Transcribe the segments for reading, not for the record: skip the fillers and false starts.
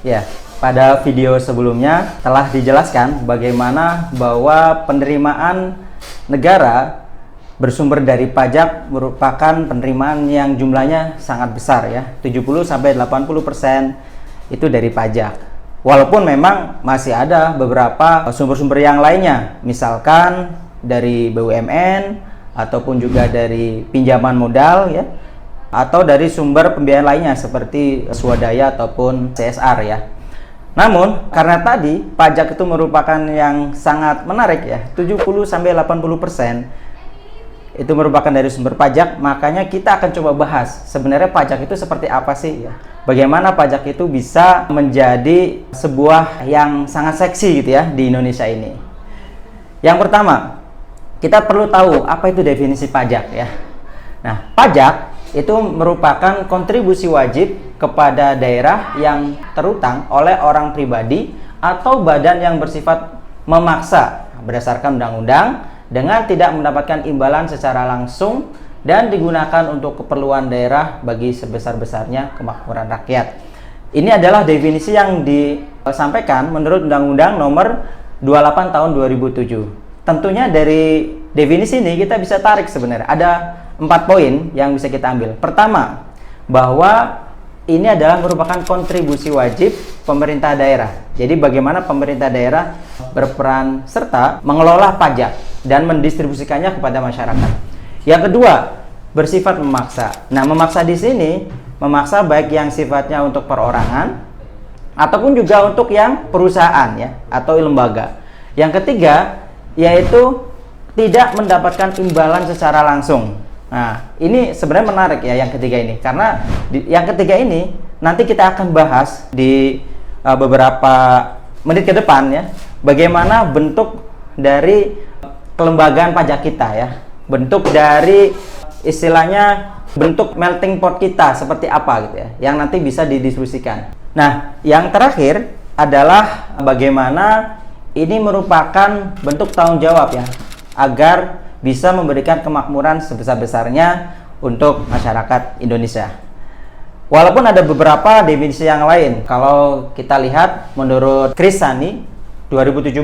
Ya, pada video sebelumnya telah dijelaskan bagaimana bahwa penerimaan negara bersumber dari pajak merupakan penerimaan yang jumlahnya sangat besar ya, 70-80% itu dari pajak. Walaupun memang masih ada beberapa sumber-sumber yang lainnya, misalkan dari BUMN ataupun juga dari pinjaman modal ya, atau dari sumber pembiayaan lainnya seperti swadaya ataupun CSR ya. Namun karena tadi pajak itu merupakan yang sangat menarik ya, 70-80% itu merupakan dari sumber pajak, makanya kita akan coba bahas sebenarnya pajak itu seperti apa sih ya. Bagaimana pajak itu bisa menjadi sebuah yang sangat seksi gitu ya di Indonesia ini. Yang pertama, kita perlu tahu apa itu definisi pajak ya. Nah, pajak itu merupakan kontribusi wajib kepada daerah yang terutang oleh orang pribadi atau badan yang bersifat memaksa berdasarkan undang-undang dengan tidak mendapatkan imbalan secara langsung dan digunakan untuk keperluan daerah bagi sebesar-besarnya kemakmuran rakyat. Ini adalah definisi yang disampaikan menurut Undang-Undang Nomor 28 Tahun 2007. Tentunya dari definisi ini kita bisa tarik sebenarnya ada 4 poin yang bisa kita ambil. Pertama, bahwa ini adalah merupakan kontribusi wajib pemerintah daerah. Jadi bagaimana pemerintah daerah berperan serta mengelola pajak dan mendistribusikannya kepada masyarakat. Yang kedua, bersifat memaksa. Nah, memaksa di sini memaksa baik yang sifatnya untuk perorangan ataupun juga untuk yang perusahaan ya atau lembaga. Yang ketiga, yaitu tidak mendapatkan imbalan secara langsung. Nah, ini sebenarnya menarik ya yang ketiga ini, karena yang ketiga ini nanti kita akan bahas di beberapa menit ke depan ya, bagaimana bentuk dari kelembagaan pajak kita ya, bentuk dari istilahnya bentuk melting pot kita seperti apa gitu ya, yang nanti bisa didistribusikan. Nah, yang terakhir adalah bagaimana ini merupakan bentuk tanggung jawab ya, agar bisa memberikan kemakmuran sebesar-besarnya untuk masyarakat Indonesia. Walaupun ada beberapa definisi yang lain, kalau kita lihat menurut Chris Sani 2017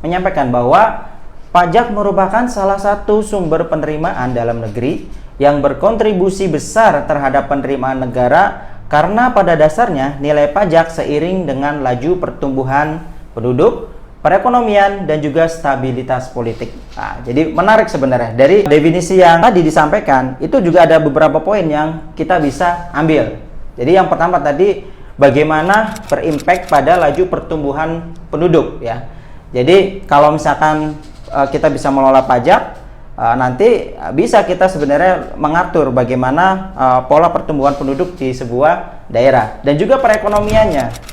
menyampaikan bahwa pajak merupakan salah satu sumber penerimaan dalam negeri yang berkontribusi besar terhadap penerimaan negara karena pada dasarnya nilai pajak seiring dengan laju pertumbuhan penduduk, perekonomian, dan juga stabilitas politik. Nah, jadi menarik sebenarnya. Dari definisi yang tadi disampaikan, itu juga ada beberapa poin yang kita bisa ambil. Jadi yang pertama tadi, bagaimana berimpact pada laju pertumbuhan penduduk ya. Jadi kalau misalkan kita bisa mengelola pajak, nanti bisa kita sebenarnya mengatur bagaimana pola pertumbuhan penduduk di sebuah daerah. Dan juga perekonomiannya.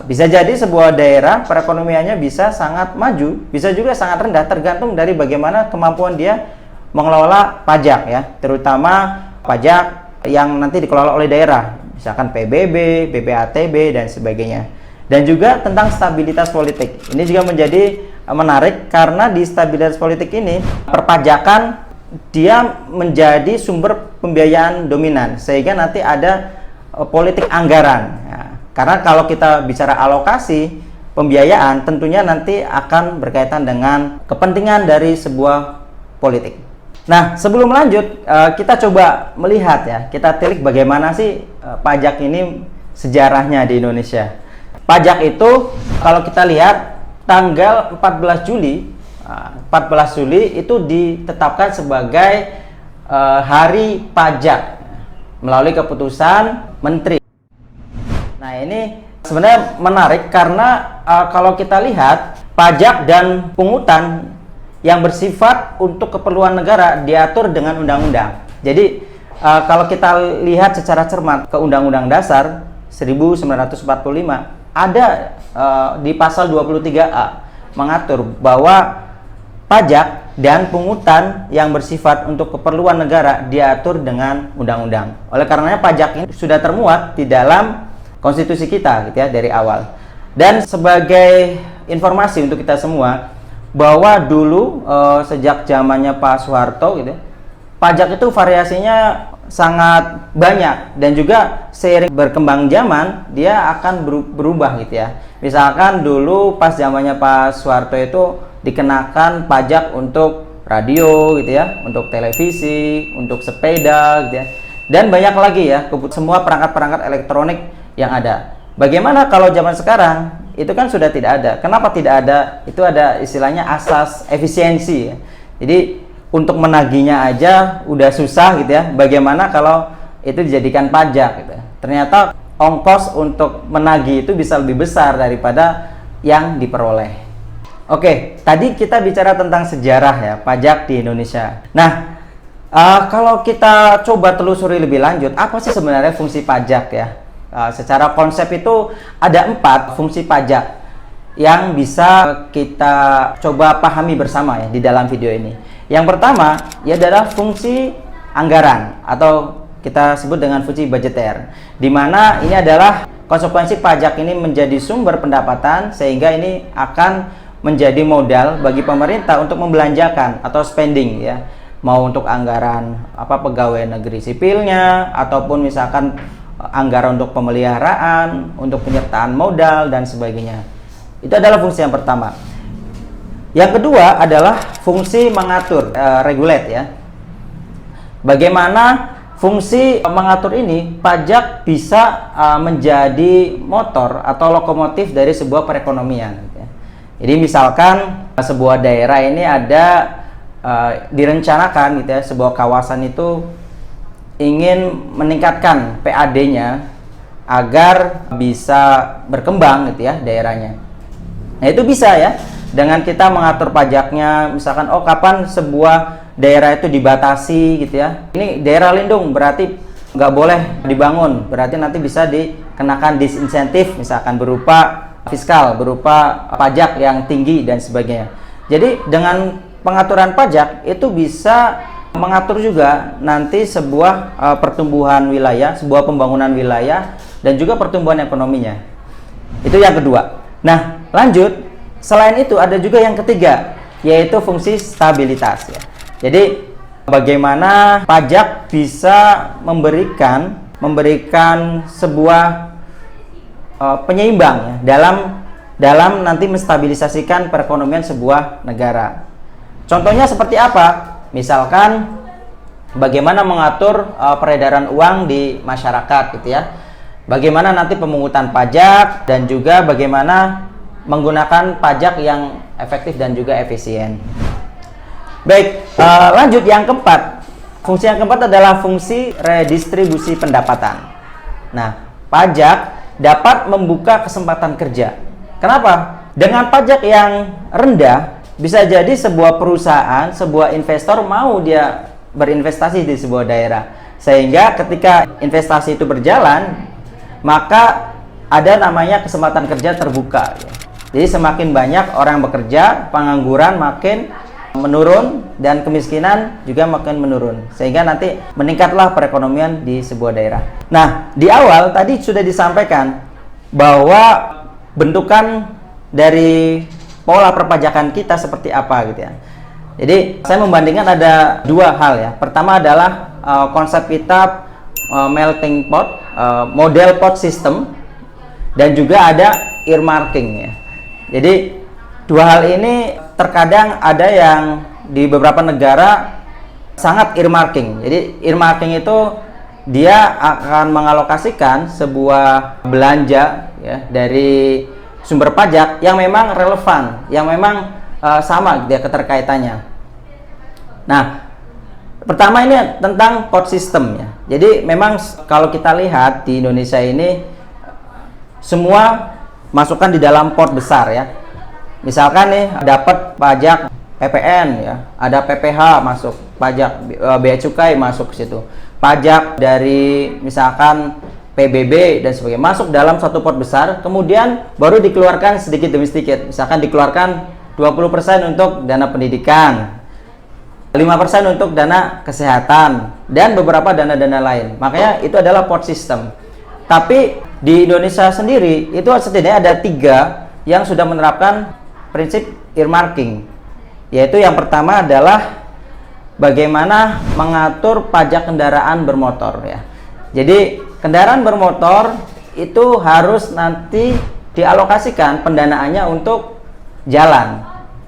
Bisa jadi sebuah daerah perekonomiannya bisa sangat maju, bisa juga sangat rendah, tergantung dari bagaimana kemampuan dia mengelola pajak ya, terutama pajak yang nanti dikelola oleh daerah, misalkan PBB, BPATB dan sebagainya. Dan juga tentang stabilitas politik. Ini juga menjadi menarik karena di stabilitas politik ini perpajakan dia menjadi sumber pembiayaan dominan, sehingga nanti ada politik anggaran ya. Karena kalau kita bicara alokasi pembiayaan, tentunya nanti akan berkaitan dengan kepentingan dari sebuah politik. Nah, sebelum lanjut, kita coba melihat ya, kita tilik bagaimana sih pajak ini sejarahnya di Indonesia. Pajak itu kalau kita lihat tanggal 14 Juli itu ditetapkan sebagai hari pajak melalui keputusan Menteri. Nah, ini sebenarnya menarik karena kalau kita lihat pajak dan pungutan yang bersifat untuk keperluan negara diatur dengan undang-undang. Jadi kalau kita lihat secara cermat ke Undang-Undang Dasar 1945 ada di pasal 23A mengatur bahwa pajak dan pungutan yang bersifat untuk keperluan negara diatur dengan undang-undang. Oleh karenanya pajak ini sudah termuat di dalam konstitusi kita gitu ya dari awal. Dan sebagai informasi untuk kita semua bahwa dulu sejak zamannya Pak Soeharto gitu pajak itu variasinya sangat banyak dan juga seiring berkembang zaman dia akan berubah gitu ya. Misalkan dulu pas zamannya Pak Soeharto itu dikenakan pajak untuk radio gitu ya, untuk televisi, untuk sepeda gitu ya. Dan banyak lagi ya, semua perangkat-perangkat elektronik yang ada. Bagaimana kalau zaman sekarang? Itu kan sudah tidak ada. Kenapa tidak ada? Itu ada istilahnya asas efisiensi ya. Jadi untuk menagihnya aja udah susah gitu ya. Bagaimana kalau itu dijadikan pajak gitu ya. Ternyata ongkos untuk menagih itu bisa lebih besar daripada yang diperoleh. Oke, tadi kita bicara tentang sejarah ya pajak di Indonesia. Nah, kalau kita coba telusuri lebih lanjut, apa sih sebenarnya fungsi pajak ya? Secara konsep itu ada 4 fungsi pajak yang bisa kita coba pahami bersama ya di dalam video ini. Yang pertama, ya adalah fungsi anggaran atau kita sebut dengan fungsi budgeter, di mana ini adalah konsekuensi pajak ini menjadi sumber pendapatan sehingga ini akan menjadi modal bagi pemerintah untuk membelanjakan atau spending ya, mau untuk anggaran pegawai negeri sipilnya ataupun misalkan anggaran untuk pemeliharaan, untuk penyertaan modal dan sebagainya. Itu adalah fungsi yang pertama. Yang kedua adalah fungsi mengatur, regulate ya. Bagaimana fungsi mengatur ini, pajak bisa menjadi motor atau lokomotif dari sebuah perekonomian. Gitu ya. Jadi misalkan sebuah daerah ini ada direncanakan gitu ya, sebuah kawasan itu ingin meningkatkan PAD-nya agar bisa berkembang gitu ya daerahnya. Nah itu bisa ya. Dengan kita mengatur pajaknya, misalkan kapan sebuah daerah itu dibatasi gitu ya. Ini daerah lindung berarti nggak boleh dibangun, berarti nanti bisa dikenakan disinsentif misalkan berupa fiskal, berupa pajak yang tinggi dan sebagainya. Jadi dengan pengaturan pajak itu bisa mengatur juga nanti sebuah pertumbuhan wilayah, sebuah pembangunan wilayah dan juga pertumbuhan ekonominya. Itu yang kedua. Nah lanjut. Selain itu ada juga yang ketiga, yaitu fungsi stabilitas ya. Jadi bagaimana pajak bisa memberikan sebuah penyeimbang ya, dalam nanti menstabilisasikan perekonomian sebuah negara. Contohnya seperti apa? Misalkan bagaimana mengatur peredaran uang di masyarakat gitu ya. Bagaimana nanti pemungutan pajak dan juga bagaimana menggunakan pajak yang efektif dan juga efisien. Baik, lanjut yang keempat. Fungsi yang keempat adalah fungsi redistribusi pendapatan. Nah, pajak dapat membuka kesempatan kerja. Kenapa? Dengan pajak yang rendah, bisa jadi sebuah perusahaan, sebuah investor mau dia berinvestasi di sebuah daerah. Sehingga ketika investasi itu berjalan, maka ada namanya kesempatan kerja terbuka. Jadi semakin banyak orang bekerja, pengangguran makin menurun dan kemiskinan juga makin menurun. Sehingga nanti meningkatlah perekonomian di sebuah daerah. Nah, di awal tadi sudah disampaikan bahwa bentukan dari pola perpajakan kita seperti apa gitu ya. Jadi saya membandingkan ada 2 hal ya. Pertama adalah konsep kita melting pot, model pot system, dan juga ada earmarking ya. Jadi 2 hal ini terkadang ada yang di beberapa negara sangat earmarking. Jadi earmarking itu dia akan mengalokasikan sebuah belanja ya dari sumber pajak yang memang relevan, yang memang sama dia keterkaitannya. Nah, pertama ini tentang pot system ya. Jadi memang kalau kita lihat di Indonesia ini semua masukkan di dalam pot besar ya. Misalkan nih dapat pajak PPN ya, ada PPH masuk, pajak bea cukai masuk ke situ. Pajak dari misalkan PBB dan sebagainya masuk dalam satu pot besar, kemudian baru dikeluarkan sedikit demi sedikit. Misalkan dikeluarkan 20% untuk dana pendidikan, 5% untuk dana kesehatan, dan beberapa dana-dana lain. Makanya itu adalah pot system. Tapi di Indonesia sendiri itu setidaknya ada 3 yang sudah menerapkan prinsip earmarking, yaitu yang pertama adalah bagaimana mengatur pajak kendaraan bermotor ya. Jadi kendaraan bermotor itu harus nanti dialokasikan pendanaannya untuk jalan,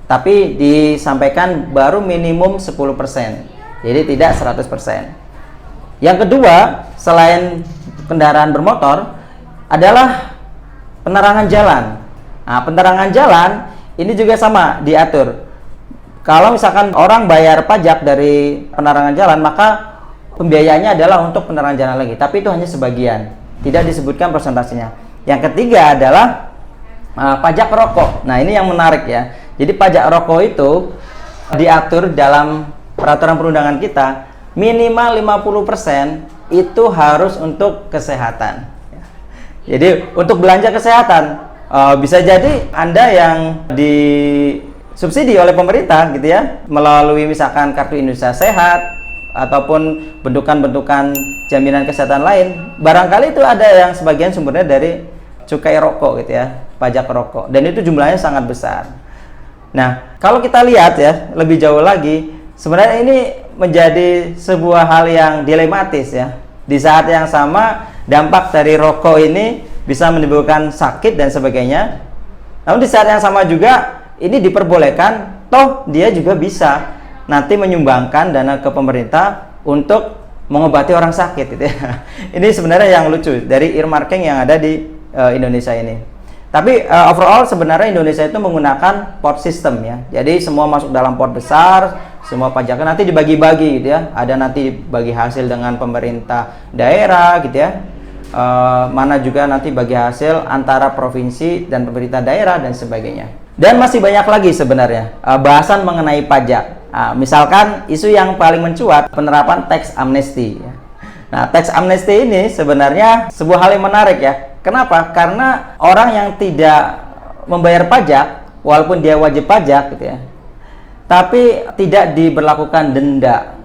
tapi disampaikan baru minimum 10%, jadi tidak 100%. Yang kedua, selain kendaraan bermotor adalah penerangan jalan. Nah, penerangan jalan ini juga sama diatur. Kalau misalkan orang bayar pajak dari penerangan jalan, maka pembiayaannya adalah untuk penerangan jalan lagi, tapi itu hanya sebagian, tidak disebutkan persentasenya. Yang ketiga adalah pajak rokok. Nah, ini yang menarik ya. Jadi pajak rokok itu diatur dalam peraturan perundangan kita, minimal 50% itu harus untuk kesehatan. Jadi untuk belanja kesehatan, bisa jadi Anda yang disubsidi oleh pemerintah gitu ya, melalui misalkan Kartu Indonesia Sehat ataupun bentukan-bentukan jaminan kesehatan lain, barangkali itu ada yang sebagian sumbernya dari cukai rokok gitu ya, pajak rokok, dan itu jumlahnya sangat besar. Nah, kalau kita lihat ya lebih jauh lagi, sebenarnya ini menjadi sebuah hal yang dilematis ya. Di saat yang sama, dampak dari rokok ini bisa menimbulkan sakit dan sebagainya. Namun di saat yang sama juga ini diperbolehkan, toh dia juga bisa nanti menyumbangkan dana ke pemerintah untuk mengobati orang sakit gitu ya. Ini sebenarnya yang lucu dari earmarking yang ada di Indonesia ini. Tapi overall sebenarnya Indonesia itu menggunakan pot system ya. Jadi semua masuk dalam pot besar, semua pajaknya nanti dibagi-bagi gitu ya. Ada nanti bagi hasil dengan pemerintah daerah gitu ya. Mana juga nanti bagi hasil antara provinsi dan pemerintah daerah dan sebagainya. Dan masih banyak lagi sebenarnya bahasan mengenai pajak. Misalkan isu yang paling mencuat, penerapan tax amnesty ya. Nah, tax amnesty ini sebenarnya sebuah hal yang menarik ya. Kenapa? Karena orang yang tidak membayar pajak, walaupun dia wajib pajak gitu ya, tapi tidak diberlakukan denda,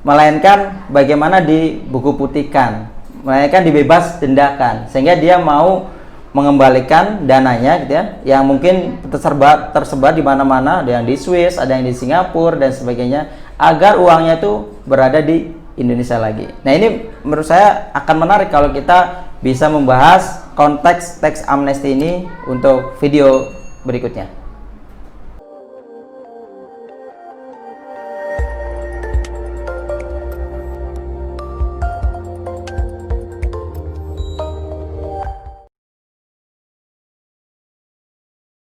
melainkan bagaimana dibukuputikan, melainkan dibebas dendakan, sehingga dia mau mengembalikan dananya gitu ya, yang mungkin tersebar di mana-mana, ada yang di Swiss, ada yang di Singapura dan sebagainya, agar uangnya itu berada di Indonesia lagi. Nah, ini menurut saya akan menarik kalau kita bisa membahas konteks tax amnesty ini untuk video berikutnya.